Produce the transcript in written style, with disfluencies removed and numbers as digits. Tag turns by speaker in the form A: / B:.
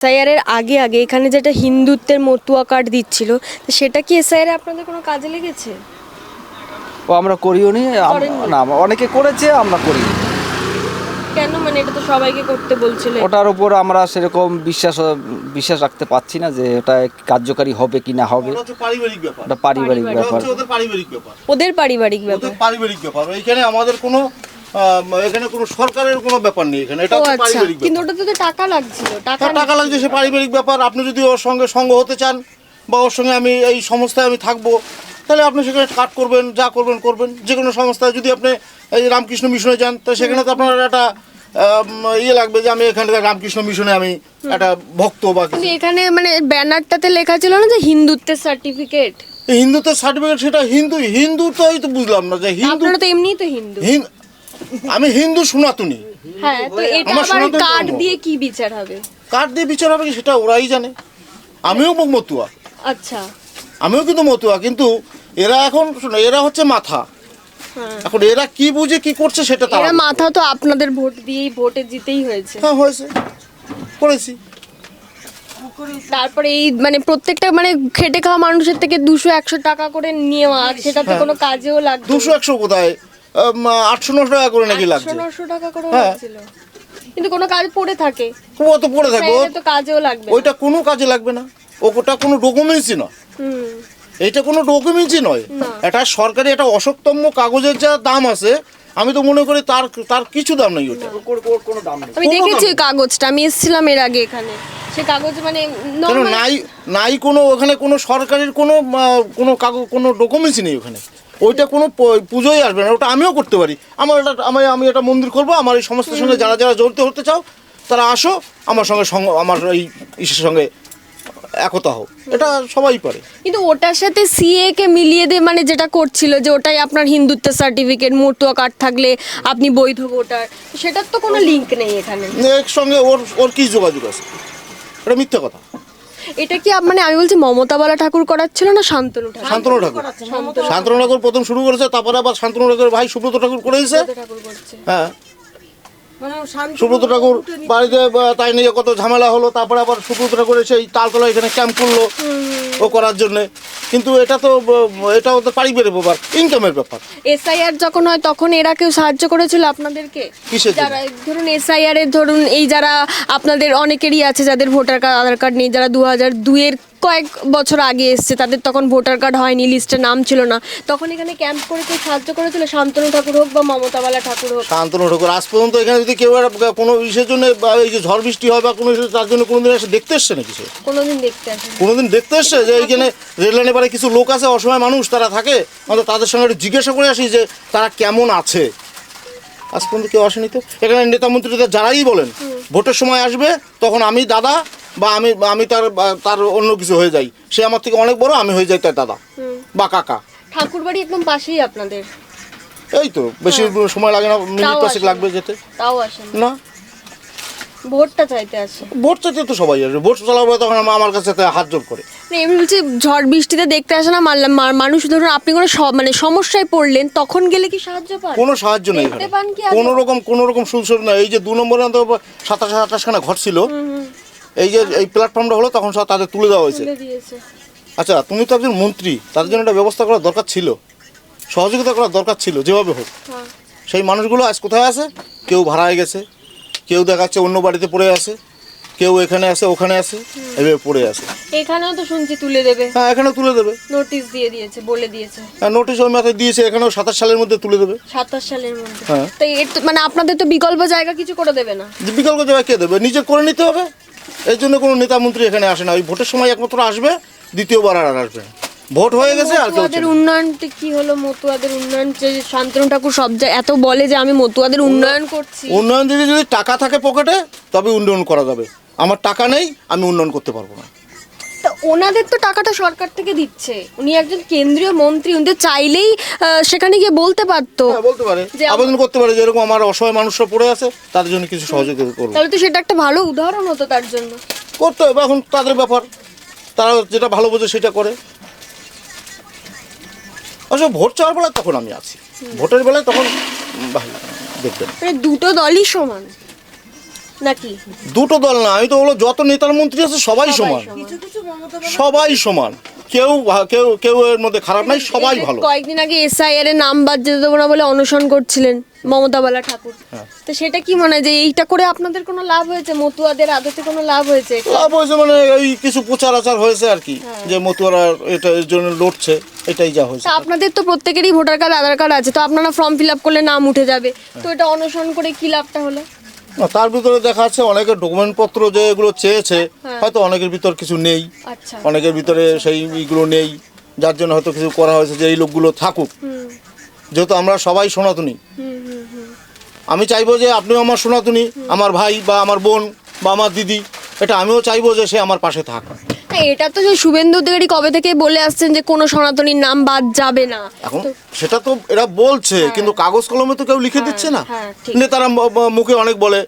A: SIR এর আগে আগে এখানে যেটা হিন্দুত্বের মতুয়া কার্ড দিচ্ছিল, তো সেটা কি এসআইআর এ আপনাদের কোনো কাজে লেগেছে?
B: ও আমরা করিও নি।
A: করেননি?
B: না, অনেকে করেছে, আমরা করি।
A: কেন? মানে এটা তো সবাইকে করতে বলছিল।
B: ওটার উপর আমরা সেরকম বিশ্বাস রাখতে পারছি না যে ওটা কার্যকারী হবে কি না হবে।
C: ওটা হচ্ছে পারিবারিক ব্যাপার।
B: ওটা পারিবারিক
C: ওটা
B: ব্যাপার।
C: হচ্ছে ওদের পারিবারিক ব্যাপার।
A: ওদের পারিবারিক ব্যাপার।
C: ওদের পারিবারিক ব্যাপার। এখানে আমাদের কোনো এখানে কোনো সরকারের কোনো ব্যাপার নেই এখানে। এটা
A: ও
C: হচ্ছে
A: আচ্ছা,
C: পারিবারিক
A: কিন্তু
C: ব্যাপার।
A: ওটাতে তো টাকা লাগছিল।
C: হ্যাঁ, টাকা লাগছে, সে পারিবারিক ব্যাপার। আপনি যদি ওর সঙ্গে সঙ্গ হতে চান বা ওর সঙ্গে আমি এই সংস্থায় আমি থাকবো, তাহলে আপনি সেখানে কাট করবেন, যা করবেন করবেন। যে কোনো সংস্থায় যদি আপনি এই রামকৃষ্ণ মিশনে যান, তো সেখানে তো আপনার একটা ইয়ে লাগবে যে আমি এখানে রামকৃষ্ণ মিশনে আমি একটা ভক্ত বা কিছু।
A: কিন্তু এখানে মানে ব্যানারটাতে লেখা ছিল না যে হিন্দুত্বের সার্টিফিকেট।
C: এই হিন্দুত্বের সার্টিফিকেট, সেটা হিন্দু তো বুঝলাম না যে হিন্দু।
A: আপনারা তো এমনিই তো হিন্দু।
C: আমি হিন্দু সনাতনী।
A: হ্যাঁ, তো এটা
C: আমার
A: আবার
C: সনাতন
A: কার্ড
C: ধর্ম।
A: দিয়ে কি বিচার হবে?
C: কার দিয়ে বিচার হবে কি সেটা ওরাই জানে। আমিও মতুয়া,
A: আচ্ছা।
C: আমিও কিন্তু মতুয়া, কিন্তু এরা এখন শোনো, এরা হচ্ছে মাথা।
A: হ্যাঁ,
C: এখন এরা কি বুঝে কি করছে সেটা তারা
A: এরা
C: বুঝে।
A: মাথা তো আপনাদের ভোট দিয়েই ভোটে জিতেই হয়েছে।
C: হ্যাঁ, হয়েছে, করেছি।
A: তারপরে এই মানে প্রত্যেকটা মানে খেটে খাওয়া মানুষের থেকে 200-100 টাকা করে নেওয়া, সেটাতে কোনো কাজেও লাগবে
C: 200-100 কোথায়, 800-900 টাকা করে নাকি লাগছে।
A: 800-900 টাকা করে
C: হ্যাঁ।
A: লাগছিল। কিন্তু কোনো কাজ পড়ে থাকে,
C: ও তো পড়ে থাকবে,
A: এটা তো কাজেও লাগবে না।
C: ওইটা কোনো কাজে লাগবে না। ওটা কোনো ডকুমেন্টসই নয়।
A: হুম।
C: এইটা কোনো ডকুমেন্টসই নয়।
A: না।
C: এটা সরকারি একটা অসক্তম্য কাগজের যা দাম আছে, আমি তো মনে করি তার কিছু দাম নেই ওটা।
B: কোনো দাম নেই।
A: আমি
C: কোনো
A: দেখেছি
C: দাম
A: ওই কাগজটা, আমি এসেছিলাম এর আগে এখানে। সে কাগজ মানে
C: কেন
A: normal-
C: নাই কোনো ওখানে কোনো সরকারের কোনো কাগজ, কোনো ডকুমেন্টসই নেই ওখানে। ওইটা কোনো পুজোই আসবে না। ওটা আমিও করতে পারি। আমি একটা মন্দির করবো, আমার এই সমস্ত সঙ্গে যারা যারা জড়িত হতে চাও তারা আসো, আমার সঙ্গে আমার এই ইসের সঙ্গে একতা হোক। এটা সবাই পারে।
A: কিন্তু ওটার সাথে সিএ কে মিলিয়ে দিয়ে মানে যেটা করছিল যে ওটাই আপনার হিন্দুত্বের সার্টিফিকেট, মতুয়া কার্ড থাকলে আপনি বৈধ ভোটার, সেটার তো কোনো লিঙ্ক নেই এখানে।
C: এর সঙ্গে ওর কি যোগাযোগ আছে? এটা মিথ্যা কথা।
A: এটা কি মানে আমি বলছি মমতাবালা ঠাকুর করাচ্ছিল না শান্তনু ঠাকুর?
C: শান্তনু ঠাকুর। শান্তনু ঠাকুর প্রথম শুরু করেছে, তারপরে আবার শান্তনু ঠাকুরের ভাই সুব্রত ঠাকুর করেছে।
A: ঠাকুর করছে।
C: হ্যাঁ, সুব্রত ঠাকুর বাড়িতে তাই নিয়ে কত ঝামেলা হলো। তারপরে আবার সুব্রত ঠাকুর এসে এই তালতলা এখানে ক্যাম্প করলো ও করার জন্যে। কিন্তু এটা তো এটা ওদের পারিবারিক ব্যাপার, ইনকামের ব্যাপার।
A: এসআইআর যখন হয় তখন এরা কেউ সাহায্য করেছিল আপনাদেরকে?
C: কিসের জন্য?
A: যারা ধরুন এসআইআর এর ধরুন এই যারা আপনাদের অনেকেরই আছে যাদের ভোটার কার্ড আধার কার্ড নেই, যারা 2002 এর কয়েক বছর আগে এসছে, তাদের তখন ভোটার কার্ড হয়নি, লিস্টে নাম ছিল না, তখন এখানে ক্যাম্প করে কেউ সাহায্য করেছিল? শান্তনু ঠাকুর হোক বা মমতাবালা ঠাকুর হোক।
C: শান্তনু ঠাকুর আজ পর্যন্ত এখানে যদি কেউ কোনো ইসের জন্য এই যে ঝড় বৃষ্টি হয় বা কোনো ইস্যু, তার জন্য কোনোদিন এসে দেখতে এসছে নাকি? সে
A: কোনোদিন দেখতে আসেন?
C: কোনোদিন দেখতে এসছে যে এইখানে রেললাইনে পারে কিছু লোক আছে, অসময় মানুষ তারা থাকে, অন্তত তাদের সঙ্গে একটু জিজ্ঞাসা করে আসি যে তারা কেমন আছে? আজ পর্যন্ত কেউ আসেনি তো। এখানে নেতা মন্ত্রীরা যারাই বলেন ভোটের সময় আসবে, তখন আমি দাদা বা আমি তার অন্য কিছু হয়ে যাই। সে আমার থেকে অনেক বড়, আমি হয়ে যাই তার দাদা বা কাকা।
A: ঠাকুর বাড়ি একদম পাশেই আপনাদের?
C: এই তো বেশি সময় লাগে না, মিনিট
A: তাও
C: পাঁচেক
A: আসেন।
C: লাগবে যেতে।
A: তাও আসেন
C: না,
A: ভোটটা চাইতে আসে?
C: ভোট চাইতে তো সবাই আসবে। ভোট চালাবো তখন আমার কাছে হাত জোর করে।
A: মানে এমনি বলছি ঝড় বৃষ্টিতে দেখতে আসে না মানুষ? ধরুন আপনি কোনো মানে সমস্যায় পড়লেন, তখন গেলে কি সাহায্য পান?
C: কোনো সাহায্য নেই
A: দেখতে
C: এখানে।
A: পান কি আগে?
C: কোনো রকম সুযোগ না। এই যে 2 নম্বরে 27-28 খানা ঘর ছিল, এই যে এই প্ল্যাটফর্মটা হলো তখন সব তাদের তুলে দেওয়া হয়েছে।
A: তুলে দিয়েছে।
C: আচ্ছা, তুমি তো একজন মন্ত্রী, তাদের জন্য একটা ব্যবস্থা করার দরকার ছিল, সহযোগিতা করার দরকার ছিল যেভাবে হোক।
A: হ্যাঁ।
C: সেই মানুষগুলো আজ কোথায় আছে? কেউ ভাড়ায় গেছে, কেউ দেখাচ্ছে অন্য বাড়িতে পড়ে আছে, কেউ এখানে আছে ওখানে আছে, এভাবে পড়ে আছে।
A: এখানেও তো শুনছি তুলে দেবে,
C: হ্যাঁ, এখানেও তুলে দেবে।
A: নোটিশ দিয়ে দিয়েছে, বলে দিয়েছে।
C: হ্যাঁ, নোটিশ ওই মাথায় দিয়েছে, এখানেও 27 সালের মধ্যে তুলে দেবে।
A: 27 সালের মধ্যে?
C: হ্যাঁ।
A: তো এর তো মানে আপনাদের তো বিকল্প জায়গা কিছু করে দেবে না?
C: যে বিকল্প জায়গা কে দেবে? নিজে করে নিতে হবে। এই জন্য কোনো নেতা মন্ত্রী এখানে আসে না। ওই ভোটের সময় একমাত্র আসবে, দ্বিতীয়বার আর আসবে না। ভোট হয়ে গেছে আর কেউ
A: মতুয়াদের উন্নয়নটা কি হলো? মতুয়াদের উন্নয়ন যে শান্তনু ঠাকুর সব এত বলে যে আমি মতুয়াদের উন্নয়ন করছি।
C: উন্নয়ন দিদি যদি টাকা থাকে পকেটে, তবে উন্নয়ন করা যাবে। আমার টাকা নেই, আমি উন্নয়ন করতে পারবো না।
A: তো ওনাদের তো টাকাটা সরকার থেকে দিচ্ছে, উনি একজন কেন্দ্রীয় মন্ত্রী, উনি তো চাইলেই সেখানে গিয়ে বলতে পারতো।
C: হ্যাঁ, বলতে পারে,
A: যে
C: আবেদন করতে পারে যে এরকম আমার অসহায় মানুষরা পড়ে আছে, তাদের জন্য কিছু সহযোগিতা করবো।
A: তাহলে তো সেটা একটা ভালো উদাহরণ হতো তার জন্য।
C: করতে হবে, এখন তাদের ব্যাপার, তারা যেটা ভালো বোঝে সেটা করে। আসলে ভোট চাওয়ার বেলায় তখন আমি আছি, ভোটের বেলায় তখন ভালো দেখবেন।
A: মানে দুটো দলই সমান। নাকি?
C: দুটো দল না, আমি তো বলো যত নেতার মন্ত্রী আছে সবাই সমান, সবাই সমান, কেউ কেউ কেউ এর মধ্যে খারাপ নাই, সবাই
A: এই যে
C: ভালো।
A: কয়েকদিন আগে এসআইআর এর নাম বাদ যেতে দেবো না বলে অনশন করছিলেন মমতা বালা ঠাকুর, তো সেটা কি মনে হয় যে এইটা করে আপনাদের কোনো লাভ হয়েছে, মতুয়াদের আদতে কোনো লাভ হয়েছে?
C: লাভ হয়েছে মানে ওই কিছু প্রচার আচার হয়েছে আর কি, যে মতুয়ারা এটা এর জন্য লড়ছে, এটাই যা হয়েছে।
A: তা আপনাদের তো প্রত্যেকেরই ভোটার কার্ড আধার কার্ড আছে, তো আপনারা ফর্ম ফিল আপ করলে নাম উঠে যাবে, তো এটা অনশন করে কি লাভটা হলো?
C: না, তার ভিতরে দেখা যাচ্ছে অনেকের ডকুমেন্ট পত্র যে এগুলো চেয়েছে, হয়তো অনেকের ভিতর কিছু নেই,
A: আচ্ছা,
C: অনেকের ভিতরে সেই ইগুলো নেই, যার জন্য হয়তো কিছু করা হয়েছে যে এই লোকগুলো থাকুক। যেহেতু আমরা সবাই সনাতনী, আমি চাইবো যে আপনিও আমার সনাতনী, আমার ভাই বা আমার বোন বা আমার দিদি, এটা আমিও চাইবো যে সে আমার পাশে থাক।
A: হ্যাঁ, এটা তো যে শুভেন্দু অধিকারী কবে থেকে বলে আসছেন যে কোনো সনাতনীর নাম বাদ যাবে না।
C: এখন সেটা তো এরা বলছে, কিন্তু কাগজ কলমে তো কেউ লিখে দিচ্ছে না।
A: হ্যাঁ, ঠিক।
C: নেতারা মুখে অনেক বলে।